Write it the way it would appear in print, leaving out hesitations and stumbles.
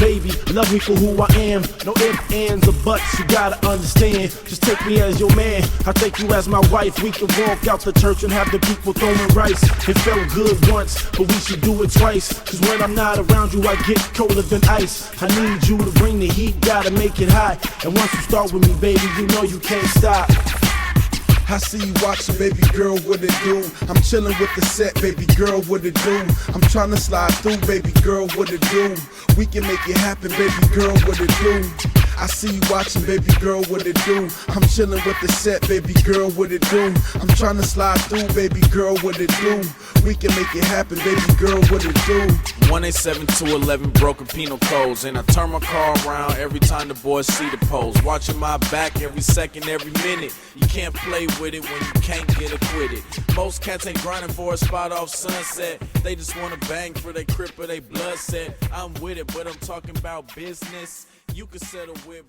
baby, love me for who I am. No ifs, ands, or buts, you gotta understand. Just take me as your man, I'll take you as my wife. We can walk out the church and have the people throwing rice. It felt good once, but we should do it twice. Cause when I'm not around you, I get colder than ice. I need you to bring the heat, gotta make it hot. And once you start with me, baby, you know you can't stop. I see you watching, baby girl, what it do? I'm chilling with the set, baby girl, what it do? I'm trying to slide through, baby girl, what it do? We can make it happen, baby girl, what it do? I see you watching, baby girl, what it do? I'm chilling with the set, baby girl, what it do? I'm trying to slide through, baby girl, what it do? We can make it happen, baby girl, what it do? 187-211 broken penal codes, and I turn my car around every time the boys see the pose. Watching my back every second, every minute. You can't play with it when you can't get acquitted. Most cats ain't grinding for a spot off Sunset. They just wanna bang for their crib or they blood set. I'm with it, but I'm talking about business. You can settle with